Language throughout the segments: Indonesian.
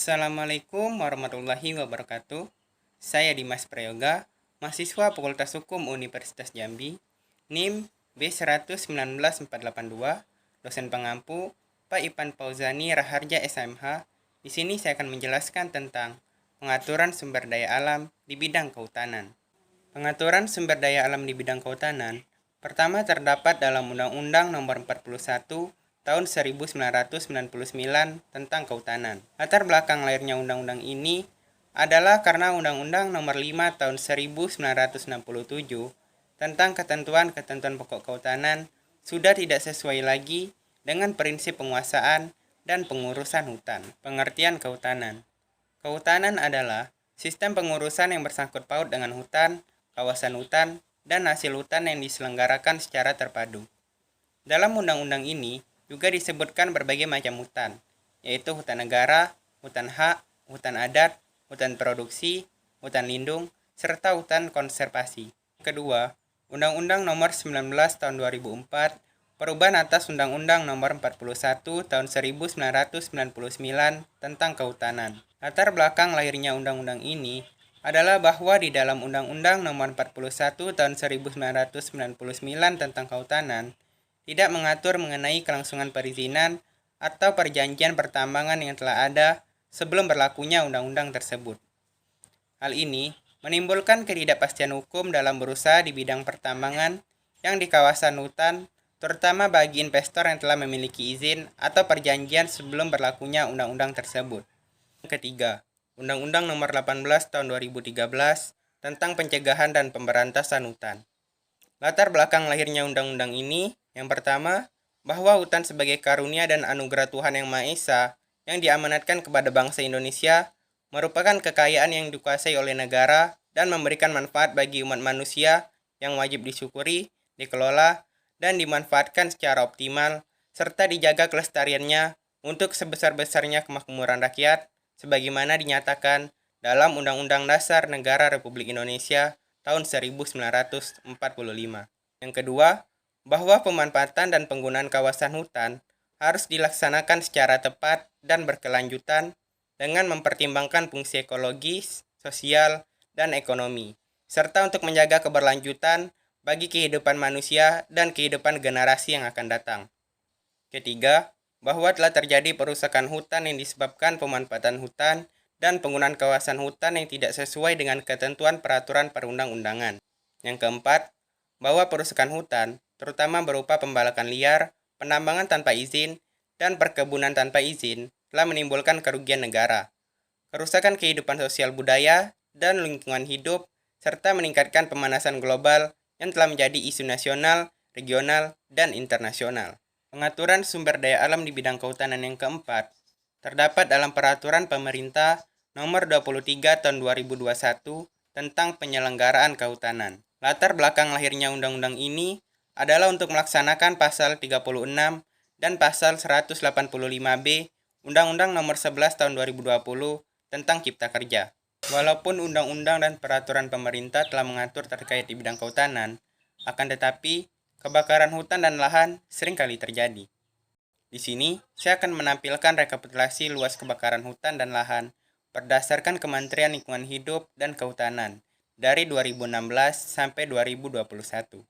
Assalamualaikum warahmatullahi wabarakatuh. Saya Dimas Prayoga, mahasiswa Fakultas Hukum Universitas Jambi, NIM B119.482, dosen pengampu Pak Ipan Fauzani Raharja SMH. Di sini saya akan menjelaskan tentang pengaturan sumber daya alam di bidang kehutanan. Pengaturan sumber daya alam di bidang kehutanan pertama terdapat dalam Undang-Undang Nomor 41 Tahun 1999 tentang Kehutanan. Latar belakang lahirnya undang-undang ini adalah karena Undang-Undang Nomor 5 Tahun 1967 tentang ketentuan-ketentuan pokok kehutanan sudah tidak sesuai lagi dengan prinsip penguasaan dan pengurusan hutan. Pengertian kehutanan. Kehutanan adalah sistem pengurusan yang bersangkut paut dengan hutan, kawasan hutan, dan hasil hutan yang diselenggarakan secara terpadu. Dalam undang-undang ini juga disebutkan berbagai macam hutan, yaitu hutan negara, hutan hak, hutan adat, hutan produksi, hutan lindung, serta hutan konservasi. Kedua, Undang-Undang Nomor 19 Tahun 2004, perubahan atas Undang-Undang Nomor 41 Tahun 1999 tentang Kehutanan. Latar belakang lahirnya undang-undang ini adalah bahwa di dalam Undang-Undang Nomor 41 Tahun 1999 tentang Kehutanan tidak mengatur mengenai kelangsungan perizinan atau perjanjian pertambangan yang telah ada sebelum berlakunya undang-undang tersebut. Hal ini menimbulkan ketidakpastian hukum dalam berusaha di bidang pertambangan yang di kawasan hutan, terutama bagi investor yang telah memiliki izin atau perjanjian sebelum berlakunya undang-undang tersebut. Ketiga, Undang-Undang Nomor 18 Tahun 2013 tentang pencegahan dan pemberantasan hutan. Latar belakang lahirnya undang-undang ini, yang pertama, bahwa hutan sebagai karunia dan anugerah Tuhan Yang Maha Esa yang diamanatkan kepada bangsa Indonesia merupakan kekayaan yang dikuasai oleh negara dan memberikan manfaat bagi umat manusia yang wajib disyukuri, dikelola, dan dimanfaatkan secara optimal, serta dijaga kelestariannya untuk sebesar-besarnya kemakmuran rakyat, sebagaimana dinyatakan dalam Undang-Undang Dasar Negara Republik Indonesia tahun 1945. Yang kedua, bahwa pemanfaatan dan penggunaan kawasan hutan harus dilaksanakan secara tepat dan berkelanjutan dengan mempertimbangkan fungsi ekologis, sosial, dan ekonomi, serta untuk menjaga keberlanjutan bagi kehidupan manusia dan kehidupan generasi yang akan datang. Ketiga, bahwa telah terjadi perusakan hutan yang disebabkan pemanfaatan hutan dan penggunaan kawasan hutan yang tidak sesuai dengan ketentuan peraturan perundang-undangan. Yang keempat, bahwa perusakan hutan, terutama berupa pembalakan liar, penambangan tanpa izin, dan perkebunan tanpa izin, telah menimbulkan kerugian negara, kerusakan kehidupan sosial budaya dan lingkungan hidup, serta meningkatkan pemanasan global yang telah menjadi isu nasional, regional, dan internasional. Pengaturan sumber daya alam di bidang kehutanan yang keempat terdapat dalam Peraturan Pemerintah Nomor 23 Tahun 2021 tentang penyelenggaraan kehutanan. Latar belakang lahirnya undang-undang ini adalah untuk melaksanakan pasal 36 dan pasal 185B Undang-Undang Nomor 11 Tahun 2020 tentang Cipta Kerja. Walaupun undang-undang dan peraturan pemerintah telah mengatur terkait di bidang kehutanan, akan tetapi kebakaran hutan dan lahan seringkali terjadi. Di sini, saya akan menampilkan rekapitulasi luas kebakaran hutan dan lahan berdasarkan Kementerian Lingkungan Hidup dan Kehutanan dari 2016 sampai 2021.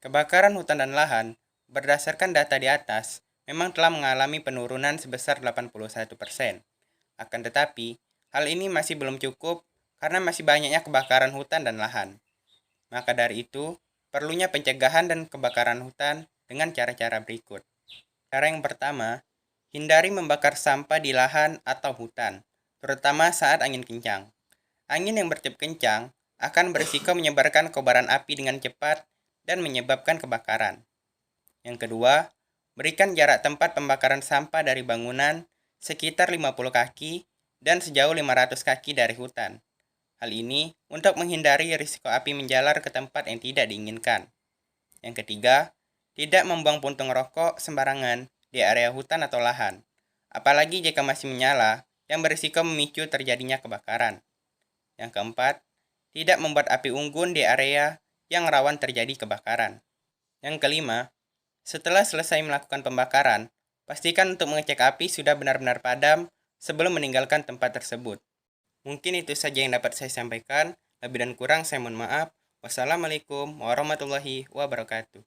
Kebakaran hutan dan lahan berdasarkan data di atas memang telah mengalami penurunan sebesar 81%. Akan tetapi, hal ini masih belum cukup karena masih banyaknya kebakaran hutan dan lahan. Maka dari itu, perlunya pencegahan dan kebakaran hutan dengan cara-cara berikut. Cara yang pertama, hindari membakar sampah di lahan atau hutan, terutama saat angin kencang. Angin yang bertiup kencang akan berisiko menyebarkan kobaran api dengan cepat dan menyebabkan kebakaran. Yang kedua, berikan jarak tempat pembakaran sampah dari bangunan sekitar 50 kaki dan sejauh 500 kaki dari hutan. Hal ini untuk menghindari risiko api menjalar ke tempat yang tidak diinginkan. Yang ketiga, tidak membuang puntung rokok sembarangan di area hutan atau lahan, apalagi jika masih menyala yang berisiko memicu terjadinya kebakaran. Yang keempat, tidak membuat api unggun di area yang rawan terjadi kebakaran. Yang kelima, setelah selesai melakukan pembakaran, pastikan untuk mengecek api sudah benar-benar padam sebelum meninggalkan tempat tersebut. Mungkin itu saja yang dapat saya sampaikan. Lebih dan kurang saya mohon maaf. Wassalamualaikum warahmatullahi wabarakatuh.